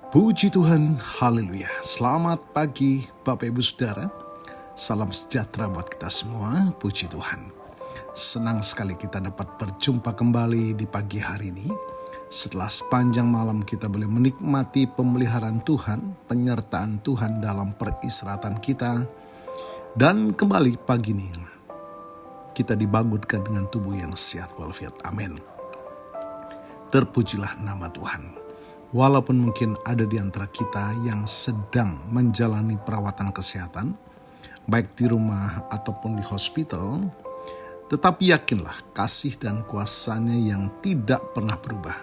Puji Tuhan, haleluya. Selamat pagi Bapak Ibu Saudara. Salam sejahtera buat kita semua, puji Tuhan. Senang sekali kita dapat berjumpa kembali di pagi hari ini. Setelah sepanjang malam kita boleh menikmati pemeliharaan Tuhan, penyertaan Tuhan dalam peristirahatan kita. Dan kembali pagi ini, kita dibangunkan dengan tubuh yang sehat walafiat. Amin. Terpujilah nama Tuhan. Walaupun mungkin ada di antara kita yang sedang menjalani perawatan kesehatan, baik di rumah ataupun di hospital, tetapi yakinlah kasih dan kuasa-Nya yang tidak pernah berubah,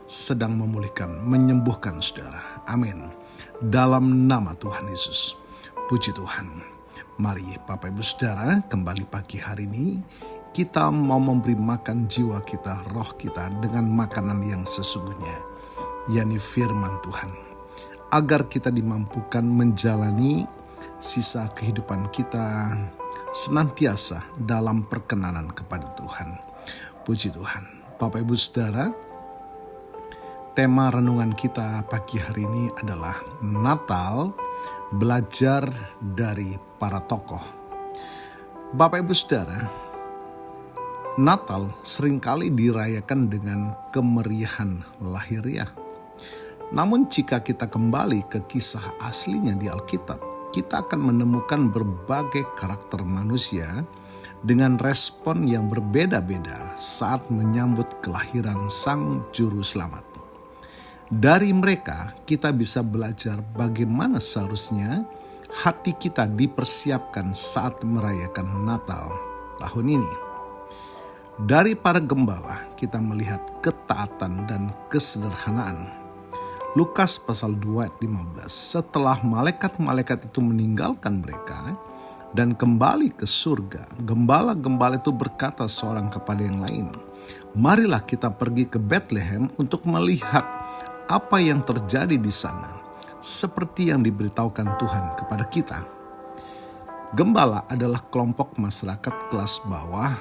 sedang memulihkan, menyembuhkan saudara. Amin. Dalam nama Tuhan Yesus. Puji Tuhan. Mari Bapak Ibu Saudara, kembali pagi hari ini, kita mau memberi makan jiwa kita, roh kita dengan makanan yang sesungguhnya, yakni firman Tuhan, agar kita dimampukan menjalani sisa kehidupan kita senantiasa dalam perkenanan kepada Tuhan. Puji Tuhan. Bapak Ibu Saudara, tema renungan kita pagi hari ini adalah Natal, belajar dari para tokoh. Bapak Ibu Saudara, Natal seringkali dirayakan dengan kemeriahan lahiriah. Namun jika kita kembali ke kisah aslinya di Alkitab, kita akan menemukan berbagai karakter manusia dengan respon yang berbeda-beda saat menyambut kelahiran Sang Juru Selamat. Dari mereka kita bisa belajar bagaimana seharusnya hati kita dipersiapkan saat merayakan Natal tahun ini. Dari para gembala kita melihat ketaatan dan kesederhanaan. Lukas pasal 2 ayat 15, setelah malaikat-malaikat itu meninggalkan mereka dan kembali ke surga, gembala-gembala itu berkata seorang kepada yang lain, "Marilah kita pergi ke Bethlehem untuk melihat apa yang terjadi di sana, seperti yang diberitahukan Tuhan kepada kita." Gembala adalah kelompok masyarakat kelas bawah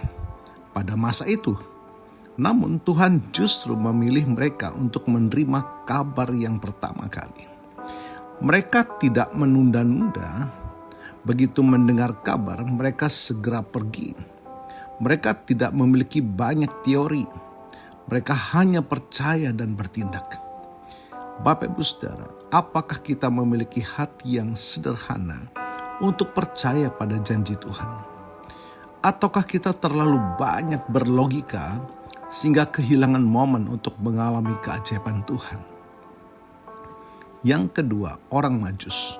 pada masa itu. Namun Tuhan justru memilih mereka untuk menerima kabar yang pertama kali. Mereka tidak menunda-nunda. Begitu mendengar kabar, mereka segera pergi. Mereka tidak memiliki banyak teori. Mereka hanya percaya dan bertindak. Bapak Ibu Saudara, apakah kita memiliki hati yang sederhana untuk percaya pada janji Tuhan? Ataukah kita terlalu banyak berlogika sehingga kehilangan momen untuk mengalami keajaiban Tuhan? Yang kedua, orang Majus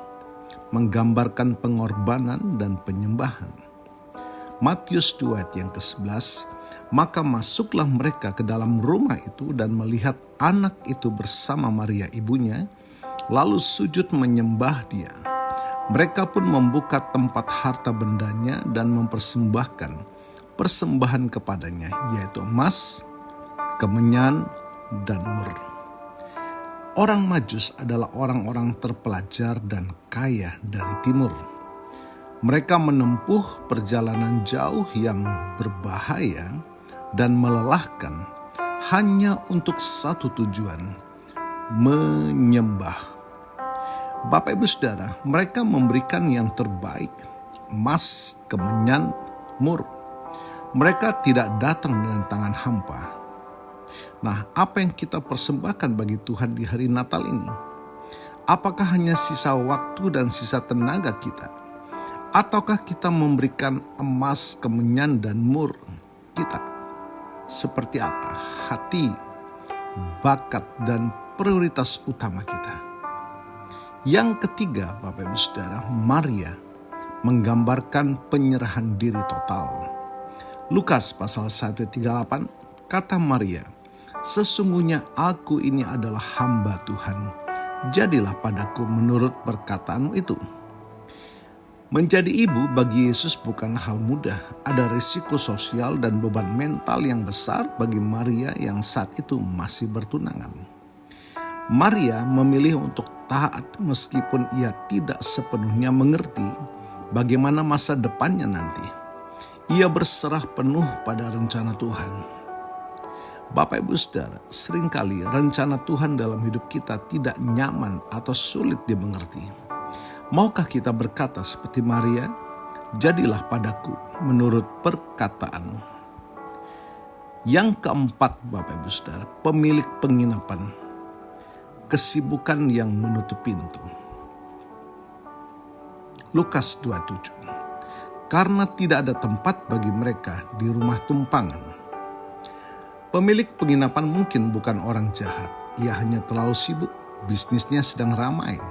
menggambarkan pengorbanan dan penyembahan. Matius 2 ayat yang ke-11, maka masuklah mereka ke dalam rumah itu dan melihat anak itu bersama Maria ibunya, lalu sujud menyembah dia. Mereka pun membuka tempat harta bendanya dan mempersembahkan persembahan kepadanya, yaitu emas, kemenyan, dan mur. Orang Majus adalah orang-orang terpelajar dan kaya dari timur. Mereka menempuh perjalanan jauh yang berbahaya dan melelahkan hanya untuk satu tujuan, menyembah. Bapak Ibu Saudara, mereka memberikan yang terbaik, emas, kemenyan, mur. Mereka tidak datang dengan tangan hampa. Nah, apa yang kita persembahkan bagi Tuhan di hari Natal ini? Apakah hanya sisa waktu dan sisa tenaga kita? Ataukah kita memberikan emas, kemenyan, dan mur kita? Seperti apa hati, bakat, dan prioritas utama kita? Yang ketiga, Bapak Ibu Saudara, Maria menggambarkan penyerahan diri total. Lukas pasal 1:38, kata Maria, "Sesungguhnya aku ini adalah hamba Tuhan, jadilah padaku menurut perkataanmu itu." Menjadi ibu bagi Yesus bukan hal mudah. Ada risiko sosial dan beban mental yang besar bagi Maria yang saat itu masih bertunangan. Maria memilih untuk taat meskipun ia tidak sepenuhnya mengerti bagaimana masa depannya nanti. Ia berserah penuh pada rencana Tuhan. Bapak Ibu Saudara, seringkali rencana Tuhan dalam hidup kita tidak nyaman atau sulit dimengerti. Maukah kita berkata seperti Maria, "Jadilah padaku menurut perkataanmu"? Yang keempat, Bapak Ibu Saudara, pemilik penginapan, kesibukan yang menutup pintu. Lukas 27. Karena tidak ada tempat bagi mereka di rumah tumpangan. Pemilik penginapan mungkin bukan orang jahat, ia hanya terlalu sibuk, bisnisnya sedang ramai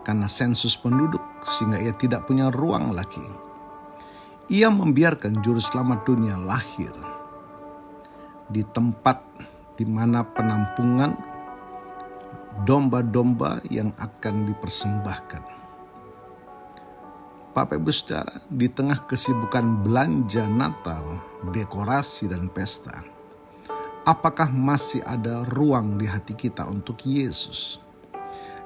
karena sensus penduduk sehingga ia tidak punya ruang lagi. Ia membiarkan juru selamat dunia lahir di tempat di mana penampungan domba-domba yang akan dipersembahkan. Bapak Ibu Saudara, di tengah kesibukan belanja Natal, dekorasi dan pesta, apakah masih ada ruang di hati kita untuk Yesus?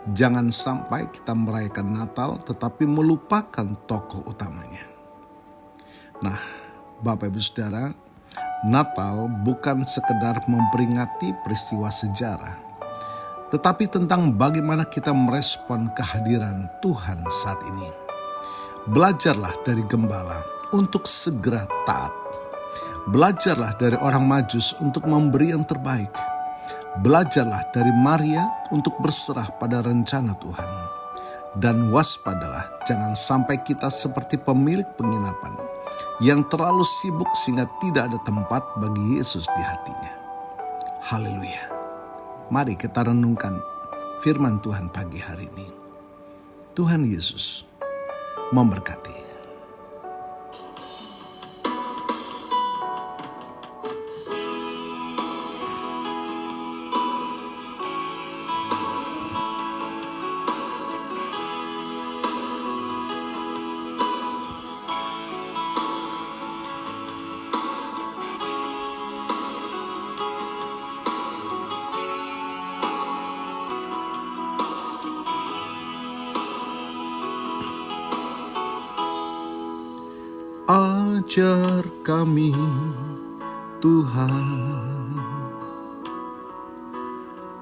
Jangan sampai kita merayakan Natal tetapi melupakan tokoh utamanya. Nah, Bapak Ibu Saudara, Natal bukan sekedar memperingati peristiwa sejarah, tetapi tentang bagaimana kita merespon kehadiran Tuhan saat ini. Belajarlah dari gembala untuk segera taat. Belajarlah dari orang Majus untuk memberi yang terbaik. Belajarlah dari Maria untuk berserah pada rencana Tuhan. Dan waspadalah, jangan sampai kita seperti pemilik penginapan yang terlalu sibuk sehingga tidak ada tempat bagi Yesus di hatinya. Haleluya. Mari kita renungkan firman Tuhan pagi hari ini. Tuhan Yesus memberkati. Ajar kami, Tuhan,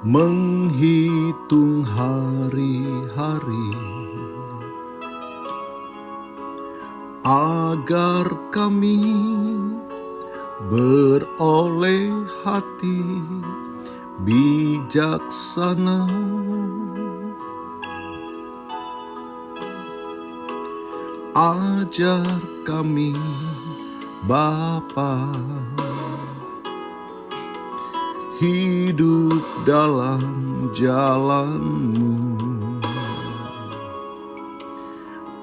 menghitung hari-hari, agar kami beroleh hati bijaksana. Ajar kami, Bapa, hidup dalam jalan-Mu,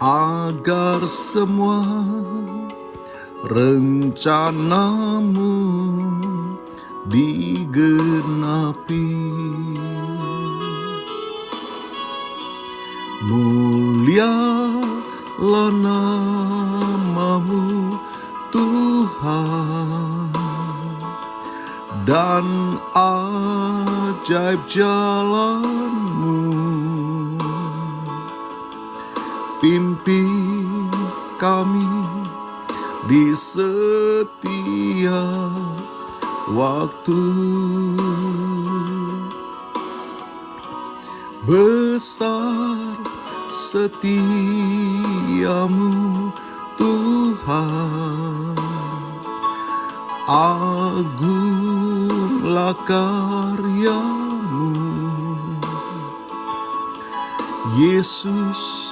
agar semua rencana-Mu digenapi. Mulialah nama-Mu, Tuhan, dan ajaib jalan-Mu. Pimpin kami di setiap waktu. Besar setiamu, Tuhan, agunglah karya-Mu. Yesus,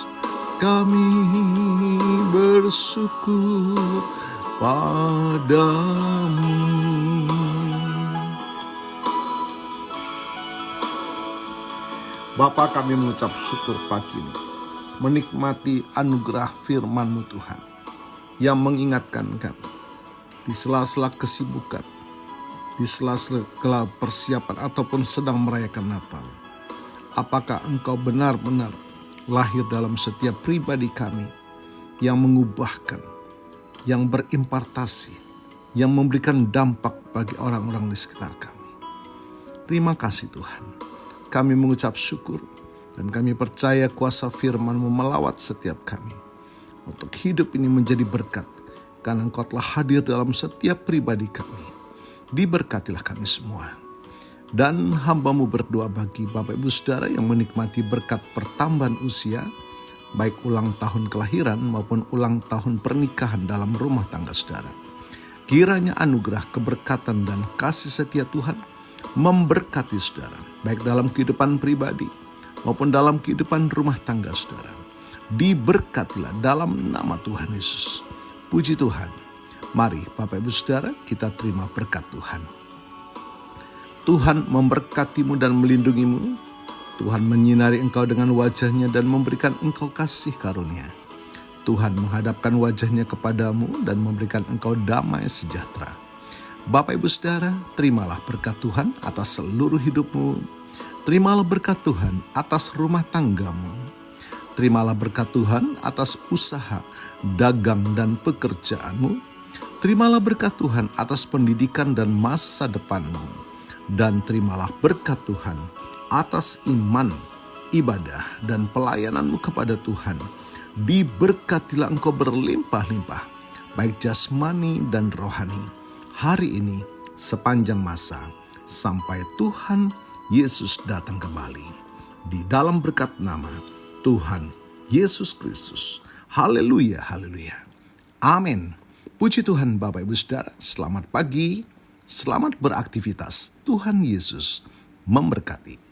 kami bersyukur padamu. Bapa, kami mengucap syukur pagi ini, menikmati anugerah firman-Mu Tuhan, yang mengingatkan kami di sela-sela kesibukan, di sela-sela persiapan ataupun sedang merayakan Natal. Apakah Engkau benar-benar lahir dalam setiap pribadi kami yang mengubahkan, yang berimpartasi, yang memberikan dampak bagi orang-orang di sekitar kami. Terima kasih Tuhan. Kami mengucap syukur dan kami percaya kuasa firman-Mu melawat setiap kami. Untuk hidup ini menjadi berkat karena Engkau telah hadir dalam setiap pribadi kami. Diberkatilah kami semua. Dan hamba-Mu berdoa bagi Bapak Ibu Saudara yang menikmati berkat pertambahan usia, baik ulang tahun kelahiran maupun ulang tahun pernikahan dalam rumah tangga saudara. Kiranya anugerah, keberkatan, dan kasih setia Tuhan memberkati saudara, baik dalam kehidupan pribadi maupun dalam kehidupan rumah tangga saudara. Diberkatilah dalam nama Tuhan Yesus. Puji Tuhan. Mari Bapak Ibu Saudara, kita terima berkat Tuhan. Tuhan memberkatimu dan melindungimu. Tuhan menyinari engkau dengan wajah-Nya dan memberikan engkau kasih karunia. Tuhan menghadapkan wajah-Nya kepadamu dan memberikan engkau damai sejahtera. Bapak Ibu Saudara, terimalah berkat Tuhan atas seluruh hidupmu. Terimalah berkat Tuhan atas rumah tanggamu. Terimalah berkat Tuhan atas usaha, dagang, dan pekerjaanmu. Terimalah berkat Tuhan atas pendidikan dan masa depanmu. Dan terimalah berkat Tuhan atas iman, ibadah, dan pelayananmu kepada Tuhan. Diberkatilah engkau berlimpah-limpah, baik jasmani dan rohani, hari ini sepanjang masa, sampai Tuhan Yesus datang kembali. Di dalam berkat nama Tuhan Yesus Kristus. Haleluya, haleluya. Amin. Puji Tuhan Bapak Ibu Saudara, selamat pagi. Selamat beraktivitas. Tuhan Yesus memberkati.